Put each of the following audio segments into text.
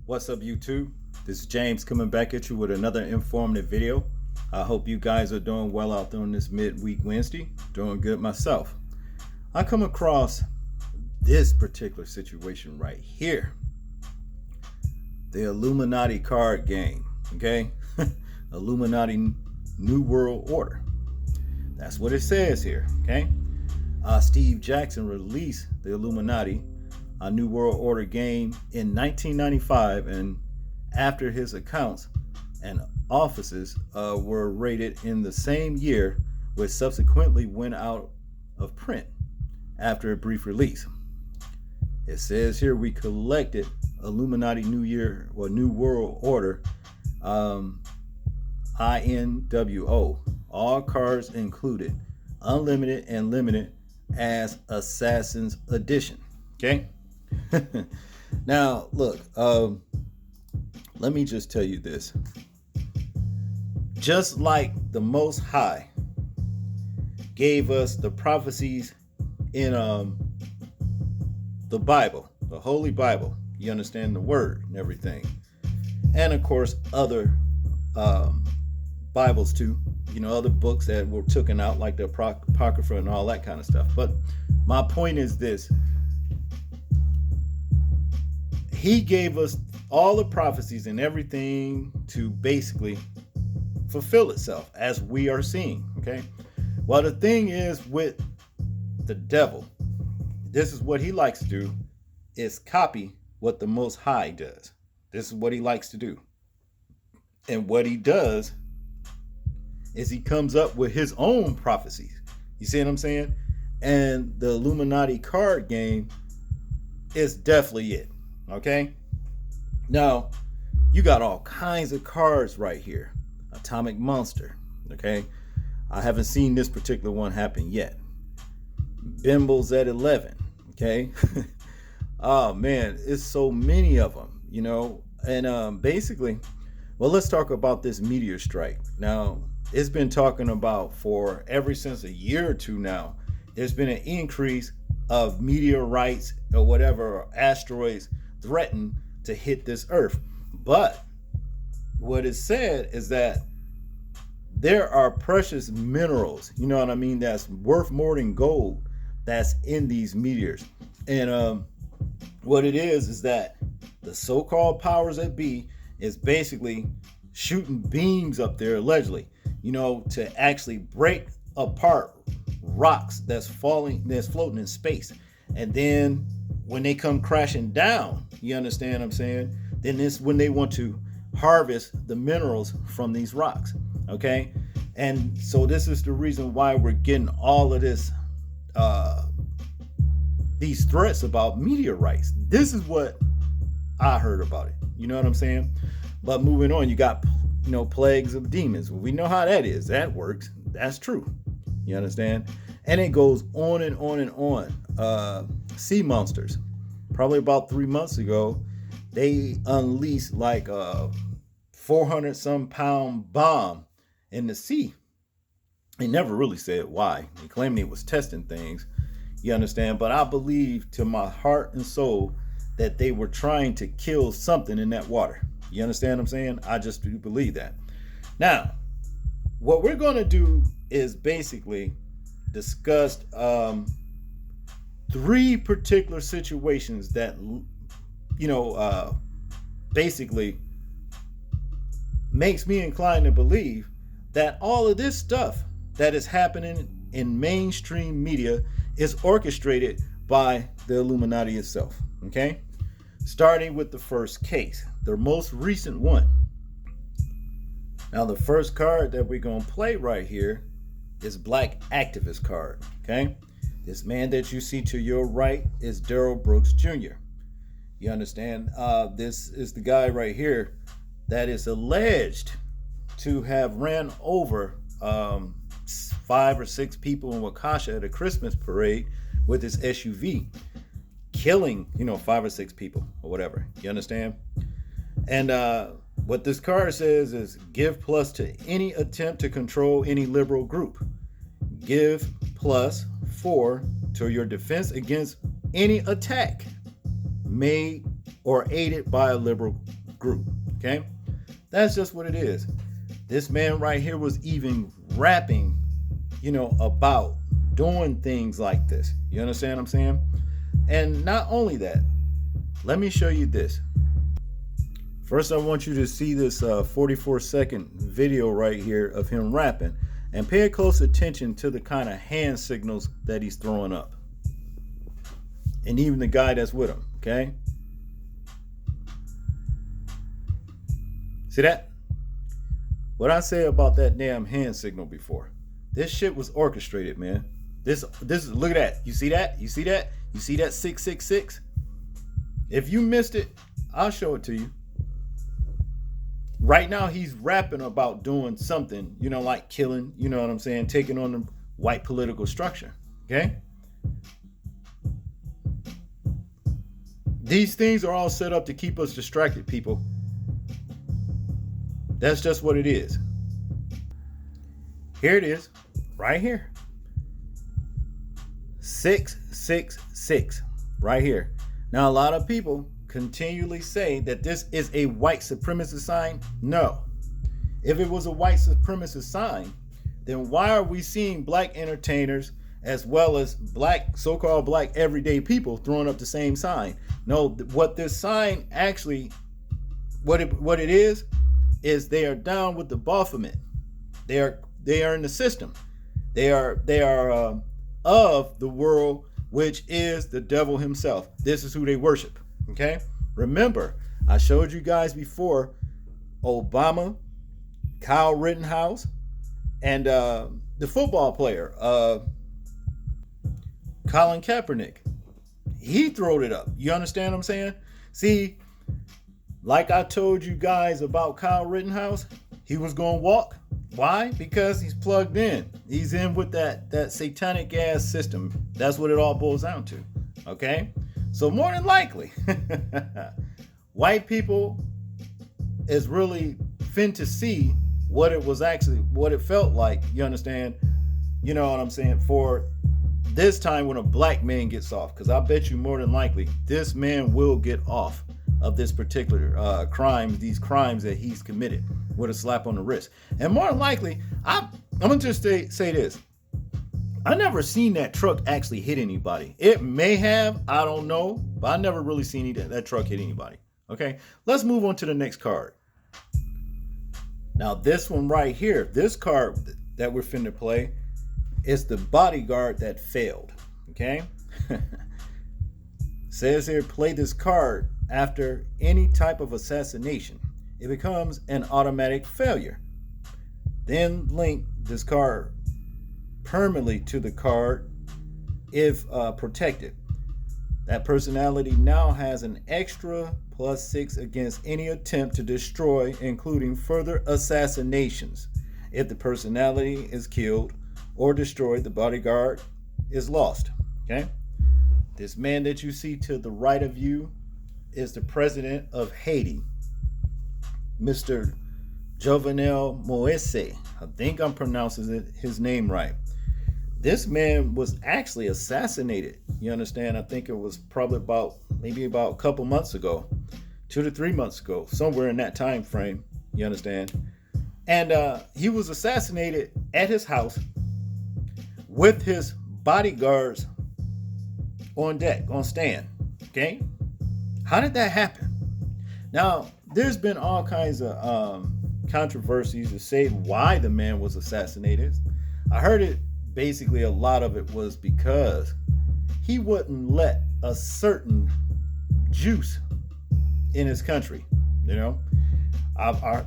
What's up, YouTube? This is James coming back at you with another informative video. I hope you guys are doing well out there on this midweek Wednesday. Doing good myself. I come across this particular situation right here. The Illuminati card game, okay? Illuminati New World Order. That's what it says here, okay? Steve Jackson released the Illuminati, a New World Order game in 1995, and after his accounts and offices were raided in the same year, which subsequently went out of print after a brief release. It says here we collected Illuminati New World Order, INWO, all cards included, unlimited and limited as Assassin's Edition. Okay. Now, look, let me just tell you this. Just like the Most High gave us the prophecies in the Bible, the Holy Bible, you understand, the Word and everything, and of course other Bibles too, other books that were taken out like the Apocrypha and all that kind of stuff. But my point is this: he gave us all the prophecies and everything to basically fulfill itself as we are seeing, okay? Well, the thing is with the devil, this is what he likes to do, is copy what the Most High does. This is what he likes to do. And what he does is he comes up with his own prophecies. You see what I'm saying? And the Illuminati card game is definitely it. Okay, now you got all kinds of cards right here. Atomic Monster. Okay, I haven't seen this particular one happen yet. Bimbles at 11. Okay. Oh man, it's so many of them, and basically, well, let's talk about this meteor strike. Now, it's been talking about for ever since a year or two now. There's been an increase of meteorites or whatever, or asteroids threaten to hit this earth. But what is said is that there are precious minerals, you know what I mean, that's worth more than gold, that's in these meteors. And what it is that the so-called powers that be is basically shooting beams up there, allegedly, to actually break apart rocks that's floating in space. And then when they come crashing down, you understand what I'm saying? Then this when they want to harvest the minerals from these rocks. Okay. And so this is the reason why we're getting all of this, these threats about meteorites. This is what I heard about it. You know what I'm saying? But moving on, you got, plagues of demons. Well, we know how that is. That works. That's true. You understand? And it goes on and on and on. Sea monsters. Probably about 3 months ago, they unleashed like a 400 some pound bomb in the sea. They never really said why. They claimed it was testing things. You understand? But I believe to my heart and soul that they were trying to kill something in that water. You understand what I'm saying? I just do believe that. Now, what we're going to do is basically discuss 3 particular situations that, basically makes me inclined to believe that all of this stuff that is happening in mainstream media is orchestrated by the Illuminati itself. Okay, starting with the first case, the most recent one. Now, the first card that we're going to play right here is Black Activist card. Okay, this man that you see to your right is Daryl Brooks Jr. You understand? This is the guy right here that is alleged to have ran over 5 or 6 people in Waukesha at a Christmas parade with his SUV, killing, 5 or 6 people or whatever. You understand? And what this card says is give plus to any attempt to control any liberal group. Give plus 4 to your defense against any attack made or aided by a liberal group. Okay? That's just what it is. This man right here was even rapping, about doing things like this. You understand what I'm saying? And not only that, let me show you this. First, I want you to see this 44-second video right here of him rapping, and pay close attention to the kind of hand signals that he's throwing up. And even the guy that's with him, okay? See that? What I say about that damn hand signal before. This shit was orchestrated, man. This look at that. You see that? You see that? You see that 666? If you missed it, I'll show it to you. Right now he's rapping about doing something, like killing, you know what I'm saying, taking on the white political structure. Okay? These things are all set up to keep us distracted, people. That's just what it is. Here it is, right here. 666, right here. Now, a lot of people continually say that this is a white supremacist sign. No. If it was a white supremacist sign, then why are we seeing black entertainers as well as black, so-called black everyday people throwing up the same sign? No, what this sign actually, what it is they are down with the Baphomet. They are in the system. They are of the world, which is the devil himself. This is who they worship. Okay? Remember, I showed you guys before Obama, Kyle Rittenhouse, and the football player, Colin Kaepernick. He throwed it up. You understand what I'm saying? See, like I told you guys about Kyle Rittenhouse, he was going to walk. Why? Because he's plugged in. He's in with that satanic ass system. That's what it all boils down to. Okay? So more than likely, white people is really fin to see what it felt like. You understand? You know what I'm saying? For this time when a black man gets off, because I bet you more than likely this man will get off of this particular these crimes that he's committed with a slap on the wrist. And more than likely, I'm gonna just say this. I never seen that truck actually hit anybody. It may have, I don't know, but I never really seen that truck hit anybody. Okay, let's move on to the next card. Now this one right here, this card that we're finna play is the bodyguard that failed. Okay, says here, play this card after any type of assassination. It becomes an automatic failure. Then link this card permanently to the card if protected. That personality now has an extra +6 against any attempt to destroy, including further assassinations. If the personality is killed or destroyed, the bodyguard is lost. Okay? This man that you see to the right of you is the president of Haiti, Mr. Jovenel Moise. I think I'm pronouncing his name right. This man was actually assassinated. You understand? I think it was probably about a couple months ago, 2 to 3 months ago, somewhere in that time frame. You understand? And he was assassinated at his house with his bodyguards on deck, on stand. Okay? How did that happen? Now, there's been all kinds of controversies to say why the man was assassinated. I heard it, basically a lot of it was because he wouldn't let a certain juice in his country. You know,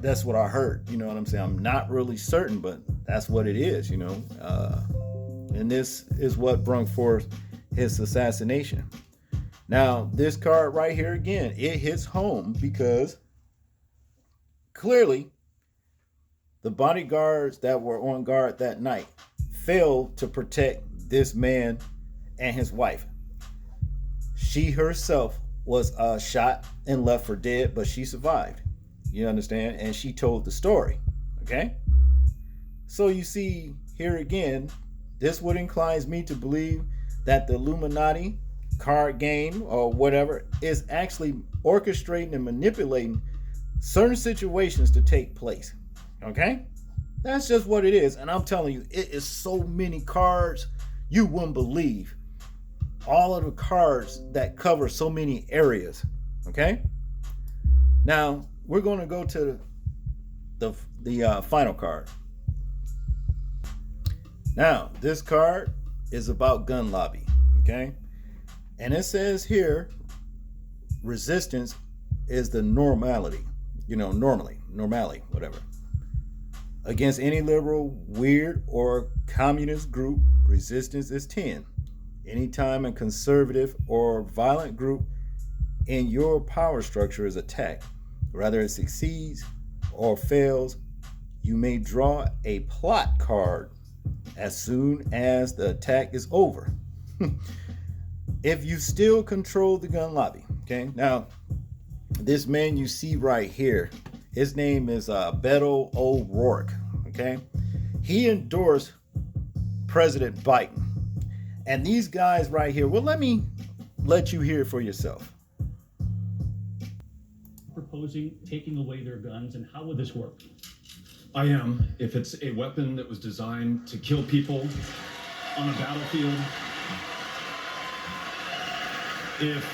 that's what I heard. You know what I'm saying? I'm not really certain, but that's what it is. You know, and this is what brought forth his assassination. Now, this card right here again, it hits home because clearly the bodyguards that were on guard that night failed to protect this man and his wife. She herself was shot and left for dead, but she survived. You understand? And she told the story. Okay? So you see here again, this would inclines me to believe that the Illuminati card game or whatever is actually orchestrating and manipulating certain situations to take place. Okay? That's just what it is. And I'm telling you, it is so many cards you wouldn't believe. All of the cards that cover so many areas. Okay? Now, we're going to go to the final card. Now, this card is about gun lobby. Okay? And it says here, resistance is the normality. Normality, whatever. Against any liberal, weird, or communist group, resistance is 10. Anytime a conservative or violent group in your power structure is attacked, whether it succeeds or fails, you may draw a plot card as soon as the attack is over. If you still control the gun lobby. Okay, now this man you see right here, his name is Beto O'Rourke. Okay, he endorsed President Biden, and these guys right here. Well, let me let you hear it for yourself. Proposing taking away their guns, and how would this work? I am. If it's a weapon that was designed to kill people on a battlefield, if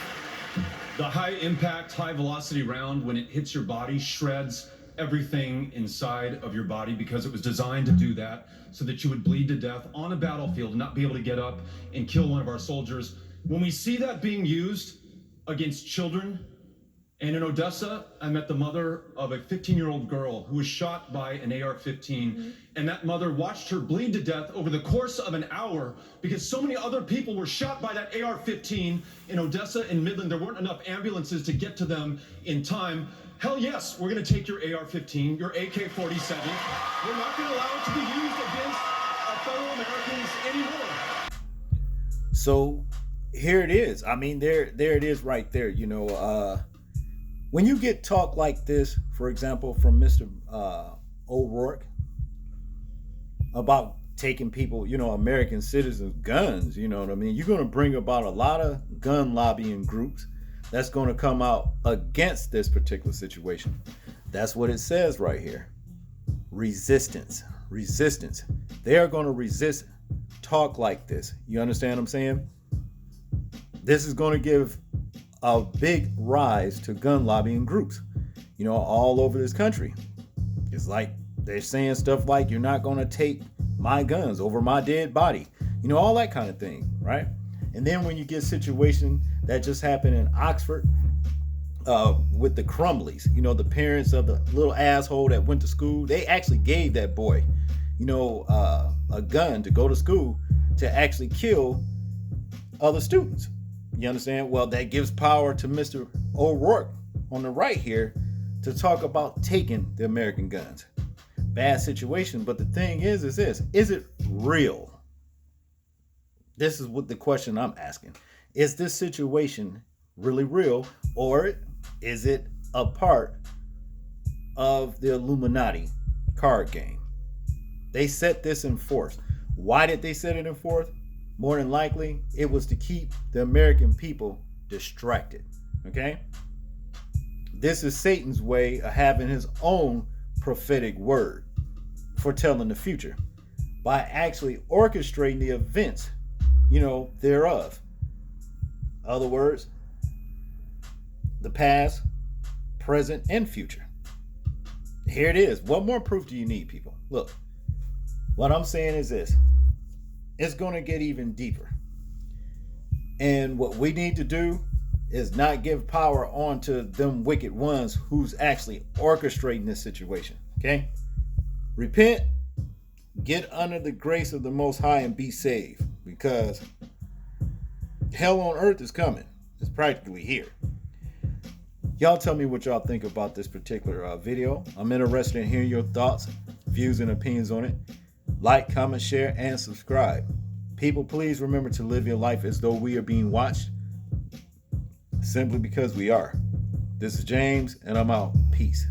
the high impact, high velocity round, when it hits your body, shreds everything inside of your body because it was designed to do that so that you would bleed to death on a battlefield and not be able to get up and kill one of our soldiers. When we see that being used against children, and in Odessa, I met the mother of a 15-year-old girl who was shot by an AR-15, and that mother watched her bleed to death over the course of an hour because so many other people were shot by that AR-15 in Odessa and Midland. There weren't enough ambulances to get to them in time. Hell yes, we're going to take your AR-15, your AK-47. We're not going to allow it to be used against our fellow Americans anymore. So here it is. I mean, there it is right there. When you get talk like this, for example, from Mr. O'Rourke about taking people, American citizens' guns, you know what I mean? You're going to bring about a lot of gun lobbying groups that's going to come out against this particular situation. That's what it says right here. Resistance. They are going to resist talk like this. You understand what I'm saying? This is going to give a big rise to gun lobbying groups, all over this country. It's like they're saying stuff like, you're not going to take my guns over my dead body, all that kind of thing, right? And then when you get a situation that just happened in Oxford with the Crumleys, the parents of the little asshole that went to school, they actually gave that boy, a gun to go to school to actually kill other students. You understand? Well, that gives power to Mr. O'Rourke on the right here to talk about taking the American guns. Bad situation, but the thing is this: is it real? This is what the question I'm asking. Is this situation really real, or is it a part of the Illuminati card game? They set this in force. Why did they set it in force? More than likely, it was to keep the American people distracted. Okay? This is Satan's way of having his own prophetic word for telling the future by actually orchestrating the events, thereof. Other words, the past, present, and future. Here it is. What more proof do you need, people? Look, what I'm saying is this. It's going to get even deeper. And what we need to do is not give power on to them wicked ones who's actually orchestrating this situation. Okay? Repent, get under the grace of the Most High, and be saved. Because hell on earth is coming. It's practically here. Y'all tell me what y'all think about this particular video. I'm interested in hearing your thoughts, views, and opinions on it. Like, comment, share, and subscribe. People, please remember to live your life as though we are being watched, simply because we are. This is James, and I'm out. Peace.